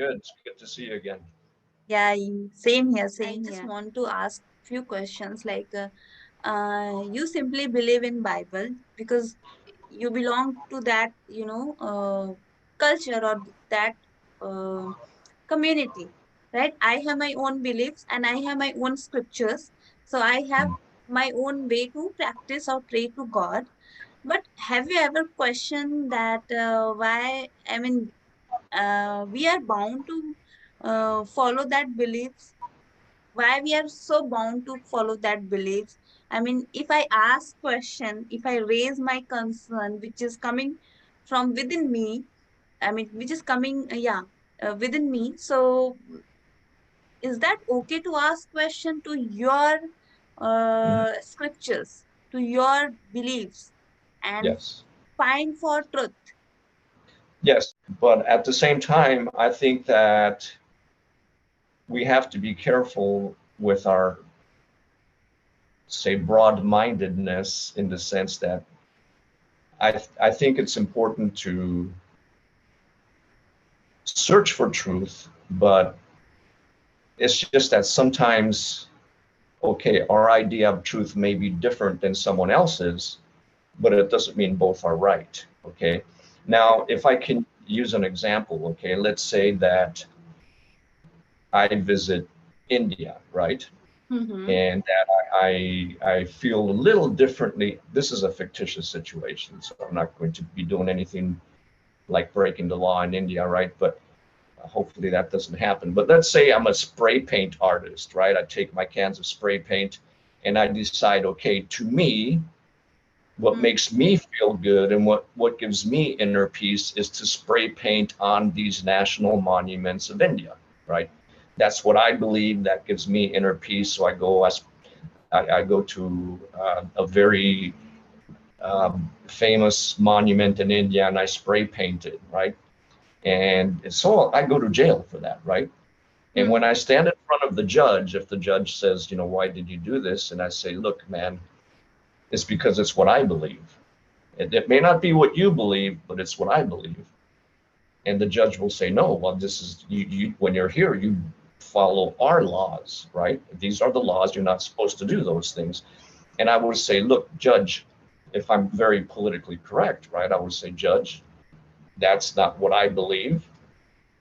Good. It's good to see you again. Yeah, same here. I just want to ask few questions you simply believe in Bible because you belong to that, culture or that uh, community, right? I have my own beliefs and I have my own scriptures. So I have Mm. my own way to practice or pray to God. But have you ever questioned that why, we are bound to follow that beliefs, why we are so bound to follow that beliefs? I mean, if I ask question, if I raise my concern which is coming from within me, which is coming within me, so is that okay to ask question to your Mhm. scriptures, to your beliefs, and Yes. find for truth? Yes. But at the same time, I think that we have to be careful with our, say, broad-mindedness in the sense that I think it's important to search for truth, but it's just that sometimes, okay, our idea of truth may be different than someone else's, but it doesn't mean both are right. Okay. Now, if I can use an example, okay, let's say that I visit India, right? Mm-hmm. And that I feel a little differently. This is a fictitious situation, so I'm not going to be doing anything like breaking the law in India, right? But hopefully that doesn't happen. But let's say I'm a spray paint artist, right? I take my cans of spray paint and I decide, okay, to me, what makes me feel good and what gives me inner peace is to spray paint on these national monuments of India, right? That's what I believe that gives me inner peace. So I go to a very famous monument in India and I spray paint it, right? And so I go to jail for that, right? And when I stand in front of the judge, if the judge says, why did you do this? And I say, look, man, it's because it's what I believe. It may not be what you believe, but it's what I believe. And the judge will say, no, well, this is you when you're here, you follow our laws, right? These are the laws. You're not supposed to do those things. And I would say, look, judge, if I'm very politically correct, right? I would say, judge, that's not what I believe.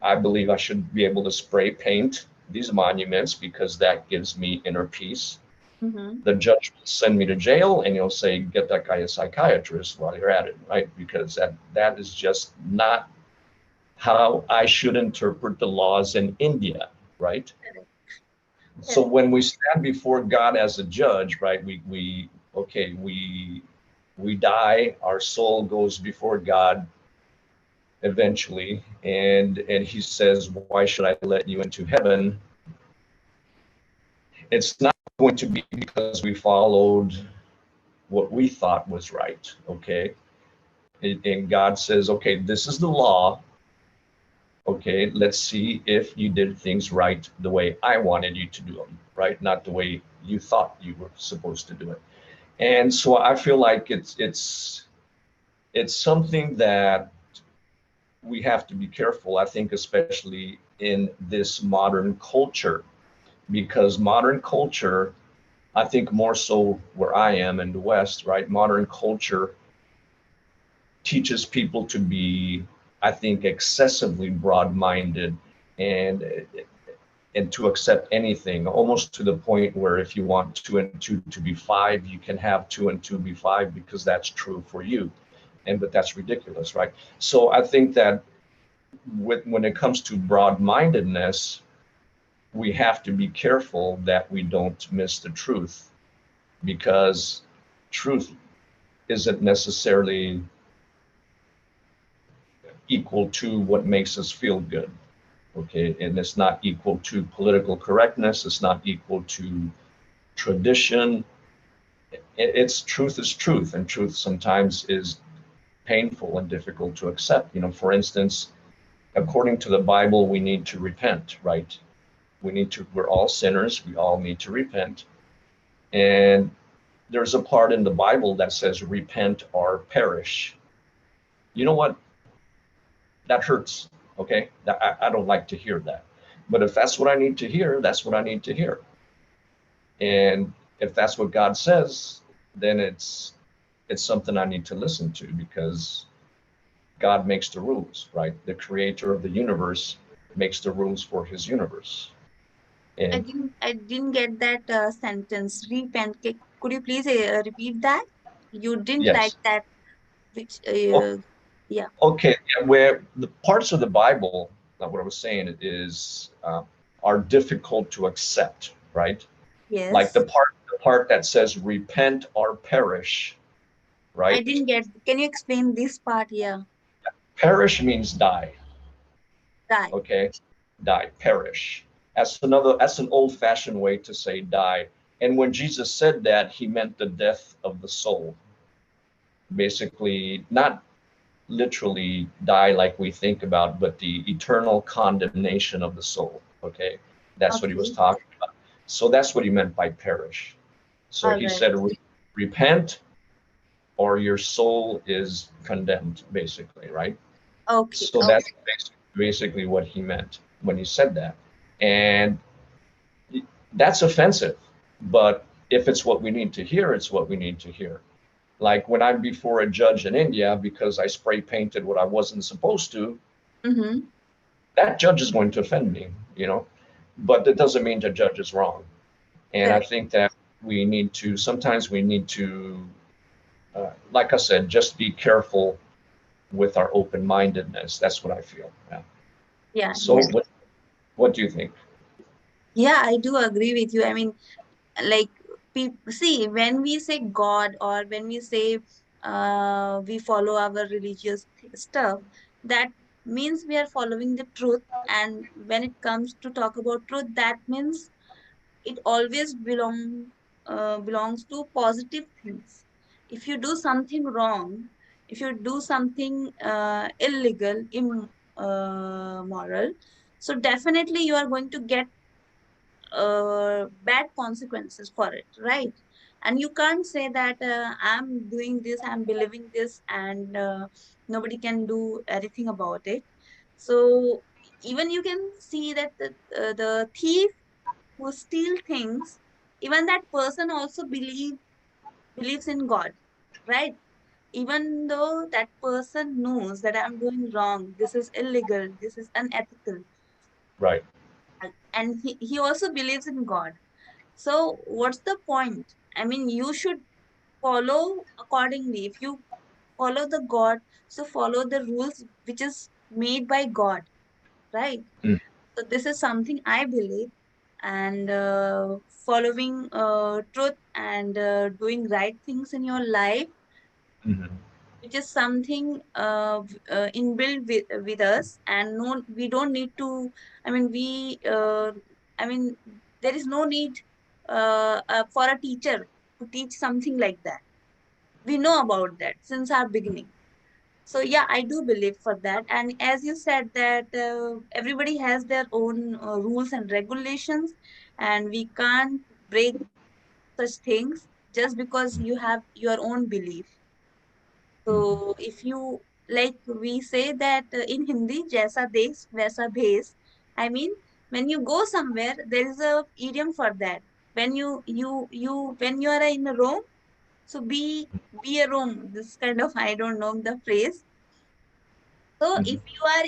I believe I should be able to spray paint these monuments because that gives me inner peace. Mm-hmm. The judge will send me to jail and he'll say, get that guy a psychiatrist while you're at it, right? Because that is just not how I should interpret the laws in India, right? So when we stand before God as a judge, right, we okay, we die, our soul goes before God eventually, and he says, why should I let you into heaven? It's not going to be because we followed what we thought was right, okay? And God says, okay, this is the law. Okay, let's see if you did things right the way I wanted you to do them, right? Not the way you thought you were supposed to do it. And so I feel like it's something that we have to be careful, I think, especially in this modern culture, because modern culture, I think more so where I am in the West, right? Modern culture teaches people to be, I think, excessively broad-minded and and to accept anything, almost to the point where if you want 2 and 2 to be 5, you can have 2 and 2 be 5 because that's true for you. But that's ridiculous, right? So I think that when it comes to broad-mindedness, we have to be careful that we don't miss the truth, because truth isn't necessarily equal to what makes us feel good. Okay, and it's not equal to political correctness, it's not equal to tradition. It's truth is truth, and truth sometimes is painful and difficult to accept. For instance, according to the Bible, we need to repent, right? We're all sinners, we all need to repent. And there's a part in the Bible that says repent or perish. You know what? That hurts. Okay, I don't like to hear that. But if that's what I need to hear, that's what I need to hear. And if that's what God says, then it's something I need to listen to, because God makes the rules, right? The creator of the universe makes the rules for his universe. And I didn't get that sentence. Repent. Could you please repeat that? You didn't like yes, that. Which yeah. okay, yeah, where the parts of the Bible, what I was saying is, are difficult to accept, right? Like Yes. the part that says repent or perish, I right? didn't get. Can you explain this part? Yeah. Perish means die, Die. okay? Die, perish. That's an old-fashioned way to say die. And when Jesus said that, he meant the death of the soul. Basically, not literally die like we think about, but the eternal condemnation of the soul. Okay, that's what he was Okay. talking about. So that's what he meant by perish. So All he right. said, repent or your soul is condemned, basically, right? Okay. So Okay. that's basically what he meant when he said that. And that's offensive. But if it's what we need to hear, it's what we need to hear. Like when I'm before a judge in India because I spray painted what I wasn't supposed to, Mm-hmm. that judge is going to offend me, you know, but that doesn't mean the judge is wrong. And I Correct. think that sometimes we need to, like I said, just be careful with our open mindedness. That's what I feel. Yeah. Yeah. So Yes. what do you think? Yeah, I do agree with you. I mean, like, people see, when we say God, or when we say we follow our religious stuff, that means we are following the truth. And when it comes to talk about truth, that means it always belongs to positive things. If you do something wrong, if you do something illegal, immoral, so definitely you are going to get bad consequences for it, right? And you can't say that I'm doing this, I'm believing this, and nobody can do anything about it. So even you can see that the thief who steal things, even that person also believes in God, right? Even though that person knows that I'm doing wrong, this is illegal, this is unethical, Right. and he also believes in God. So what's the point? I mean, you should follow accordingly. If you follow the God, so follow the rules which is made by God, right? Mm-hmm. So this is something I believe, and following truth and doing right things in your life, Mm-hmm. which is something inbuilt with us, and no, we don't need to. I mean, I mean, there is no need for a teacher to teach something like that. We know about that since our beginning. So yeah, I do believe for that. And as you said that everybody has their own rules and regulations, and we can't break such things just because you have your own belief. Mm-hmm. So if you, like we say that in Hindi, jaisa desh vaisa bhesh. I mean, when you go somewhere, there is a idiom for that. When when you are in a Rome, so be a Rome. This kind of, I don't know the phrase. So Mm-hmm. if you are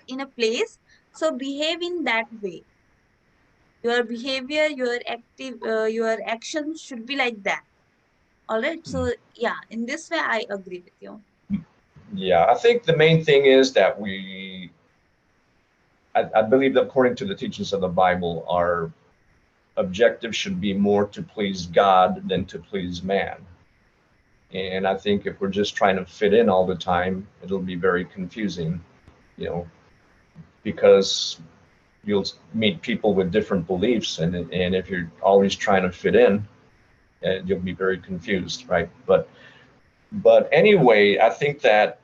in a place, so behave in that way. Your behavior, your actions should be like that. All right. So yeah, in this way, I agree with you. Yeah, I think the main thing is that I believe that according to the teachings of the Bible, our objective should be more to please God than to please man. And I think if we're just trying to fit in all the time, it'll be very confusing, you know, because you'll meet people with different beliefs, and if you're always trying to fit in, you'll be very confused, right? But anyway, I think that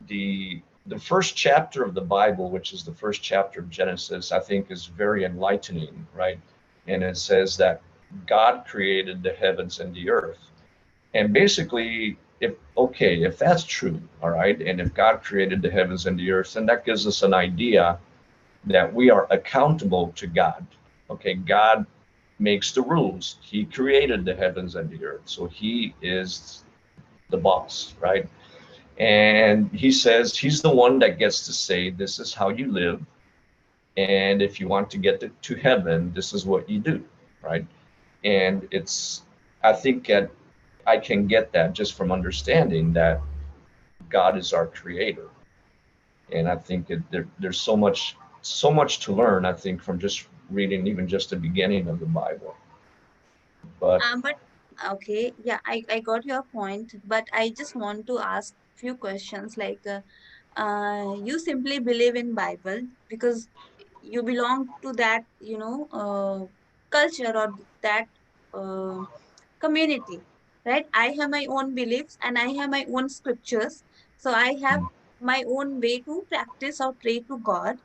the first chapter of the Bible, which is the first chapter of Genesis, I think is very enlightening, right? And it says that God created the heavens and the earth. And basically, if that's true, all right, and if God created the heavens and the earth, then that gives us an idea that we are accountable to God. Okay, God makes the rules. He created the heavens and the earth, so he is the boss, right? And he says he's the one that gets to say, this is how you live. And if you want to get to heaven, this is what you do, right? And I think that I can get that just from understanding that God is our creator. And I think there's so much to learn, I think, from just reading even just the beginning of the Bible. But But okay, yeah, I got your point, but I just want to ask few questions like you simply believe in Bible because you belong to that, culture or that uh, community, right? I have my own beliefs and I have my own scriptures. So I have my own way to practice or pray to God.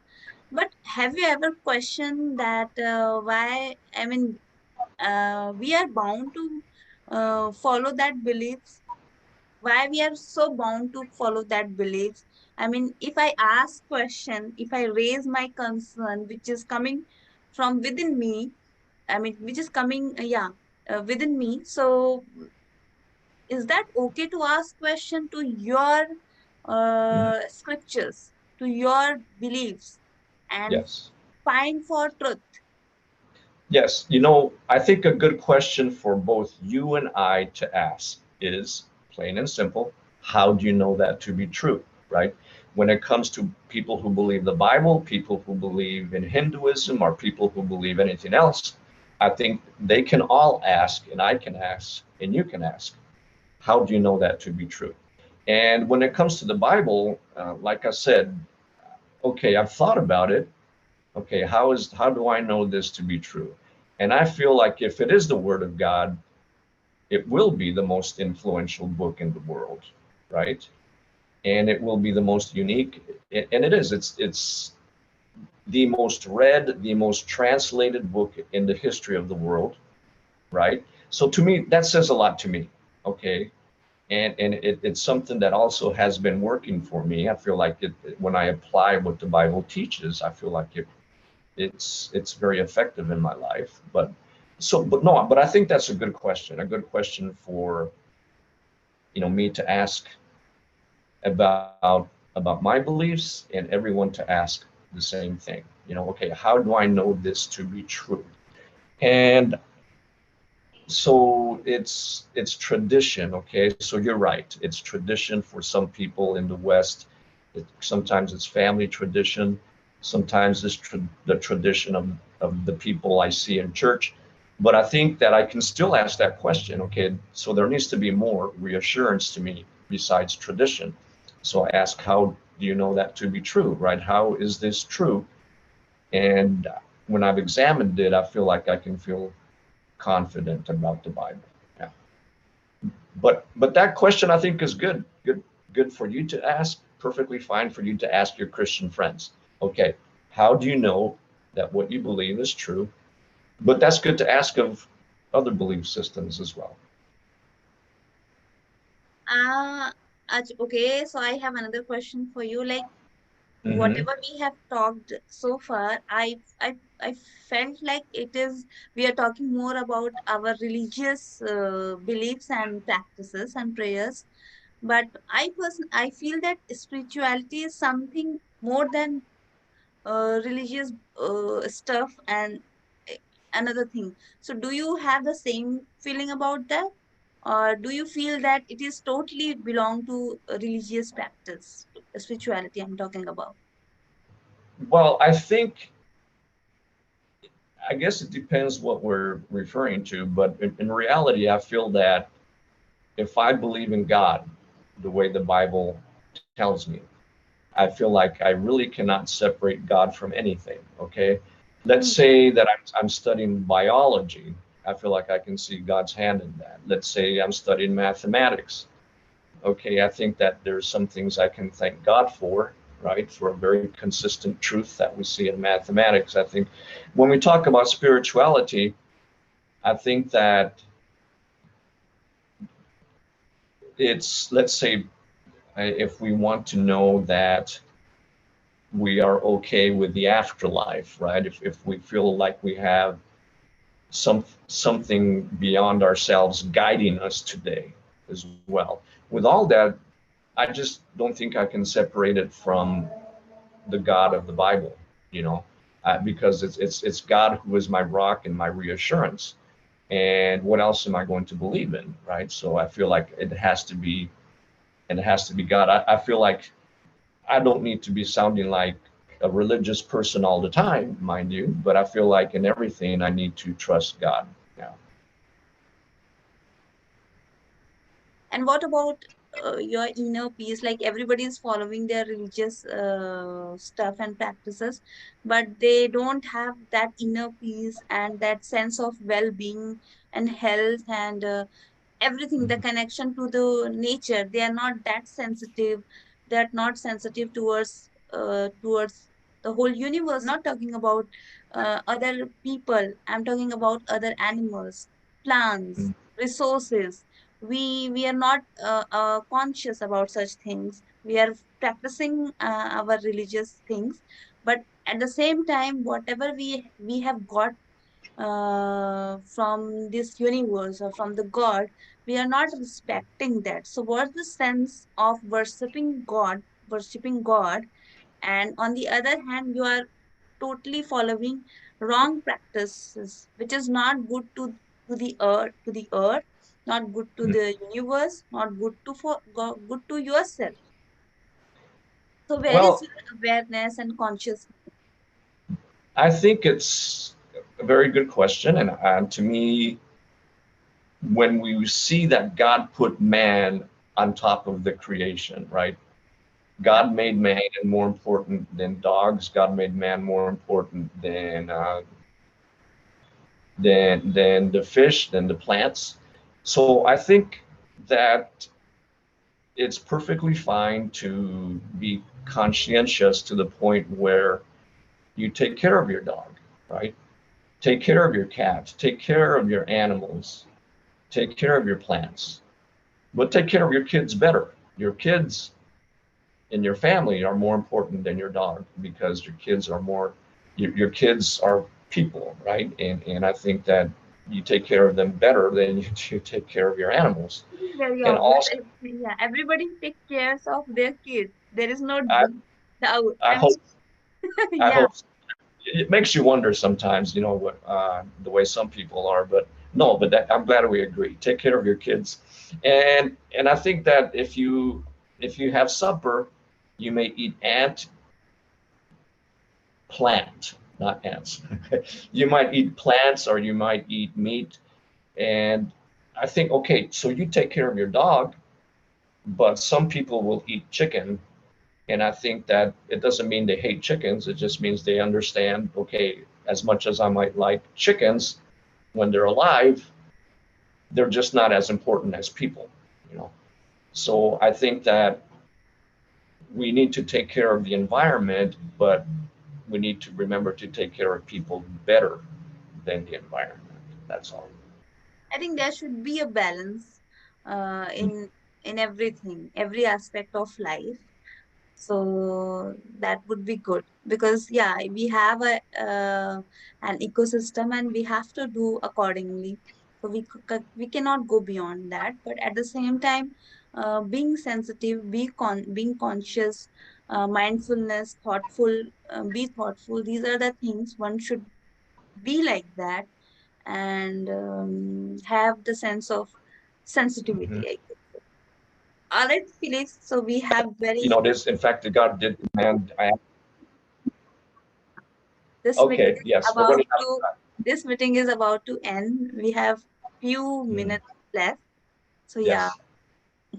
But have you ever questioned that why, we are bound to follow that beliefs? Why we are so bound to follow that beliefs? I mean, if I ask question, if I raise my concern, which is coming from within me, which is coming, within me. So is that okay to ask question to your scriptures, to your beliefs, and yes, find for truth? yes, I think a good question for both you and I to ask is plain and simple, how do you know that to be true, right? When it comes to people who believe the Bible, people who believe in Hinduism, or people who believe anything else, I think they can all ask, and I can ask, and you can ask, how do you know that to be true? And when it comes to the Bible, like I said, okay, I've thought about it. Okay, how do I know this to be true? And I feel like if it is the Word of God, it will be the most influential book in the world, right? And it will be the most unique, and it is. It's the most read, the most translated book in the history of the world, right? So to me, that says a lot to me. Okay, and it's something that also has been working for me. I feel like when I apply what the Bible teaches, I feel like it's very effective in my life. But I think that's a good question for me to ask about my beliefs, and everyone to ask the same thing. Okay, how do I know this to be true? And so it's tradition. Okay, so you're right, it's tradition for some people in the West. Sometimes it's family tradition, sometimes it's the tradition of the people I see in church. But I think that I can still ask that question. Okay, so there needs to be more reassurance to me besides tradition. So I ask, how do you know that to be true, right? How is this true? And when I've examined it, I feel like I can feel confident about the Bible. Yeah. But that question, I think, is good for you to ask. Perfectly fine for you to ask your Christian friends. Okay, how do you know that what you believe is true? But that's good to ask of other belief systems as well. uh okay, so I have another question for you. Like, Mm-hmm. whatever we have talked so far, I felt like it is we are talking more about our religious beliefs and practices and prayers. But I feel that spirituality is something more than religious stuff and uh, another thing. So do you have the same feeling about that, or do you feel that it is totally belong to a religious practice, spirituality I'm talking about? Well, I guess it depends what we're referring to, but in reality, I feel that if I believe in God the way the Bible tells me, I feel like I really cannot separate God from anything. Okay. Let's Mm. say that I'm studying biology. I feel like I can see God's hand in that. Let's say I'm studying mathematics. Okay. I think that there's some things I can thank God for, right? For a very consistent truth that we see in mathematics. I think when we talk about spirituality, I think that it's, let's say, if we want to know that we are okay with the afterlife, right? If we feel like we have something beyond ourselves guiding us today as well. With all that, I just don't think I can separate it from the God of the Bible, you know, because it's God who is my rock and my reassurance. And what else am I going to believe in, right? So I feel like it has to be God. I feel like I don't need to be sounding like a religious person all the time, mind you, but I feel like in everything I need to trust God. Yeah. And what about your inner peace? Like everybody is following their religious stuff and practices, but they don't have that inner peace and that sense of well-being and health and everything, the connection to the nature. They are not that sensitive. They are not sensitive towards the whole universe. I'm not talking about other people. I'm talking about other animals, plants, Mm. resources. We are not conscious about such things. We are practicing our religious things, but at the same time, whatever we have got from this universe or from the God, we are not respecting that. So, what's the sense of worshiping God, and on the other hand, you are totally following wrong practices, which is not good to the earth, not good to Mm. the universe, not good good to yourself. So, where is Well, your awareness and consciousness? I think it's a very good question. And to me, when we see that God put man on top of the creation, right? Yeah. God made man more important than dogs. God made man more important than the fish, than the plants. So I think that it's perfectly fine to be conscientious to the point where you take care of your dog, right? Take care of your cat, take care of your animals, take care of your plants, but take care of your kids better. Your kids and your family are more important than your dog because your kids are people, right? And I think that you take care of them better than you take care of your animals. It is very And obvious. also, Yeah, everybody takes care of their kids. There is no I, doubt. I I mean, hope I yeah, hope it makes you wonder sometimes, you know, what the way some people are. But no, but I'm glad we agree. Take care of your kids, and I think that if you have supper, you may eat ant plant, not ants. You might eat plants or you might eat meat, and I think okay, so you take care of your dog, but some people will eat chicken. And I think that it doesn't mean they hate chickens. It just means they understand, okay, as much as I might like chickens, when they're alive, they're just not as important as people, you know. So I think that we need to take care of the environment, but we need to remember to take care of people better than the environment. That's all. I think there should be a balance uh, in in everything, every aspect of life. So that would be good because yeah, we have an ecosystem and we have to do accordingly. So we cannot go beyond that. But at the same time, being sensitive, being conscious, mindfulness, thoughtful, be thoughtful. These are the things one should be like that and have the sense of Mm-hmm. sensitivity. I guess. All right, Felix. So we have You very know, this, in fact, God did command. this meeting Okay, is yes, we're about running out of to time. this meeting is about to end. We have few Mm, minutes left. So yeah, yes.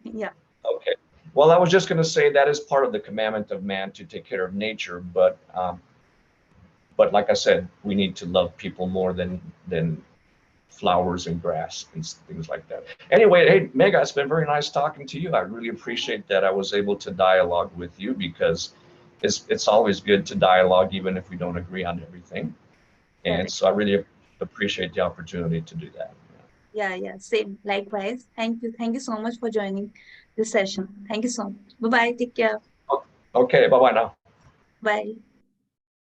yeah, Okay. Well, I was just going to say that is part of the commandment of man to take care of nature, but like I said, we need to love people more than flowers and grass and things like that. Anyway, hey, Mega, it's been very nice talking to you. I really appreciate that I was able to dialogue with you because it's always good to dialogue even if we don't agree on everything. And correct. so I really appreciate the opportunity to do that. Yeah, same. Likewise. Thank you so much for joining this session. Thank you so much. Bye bye. Take care. Okay, bye bye now. Bye.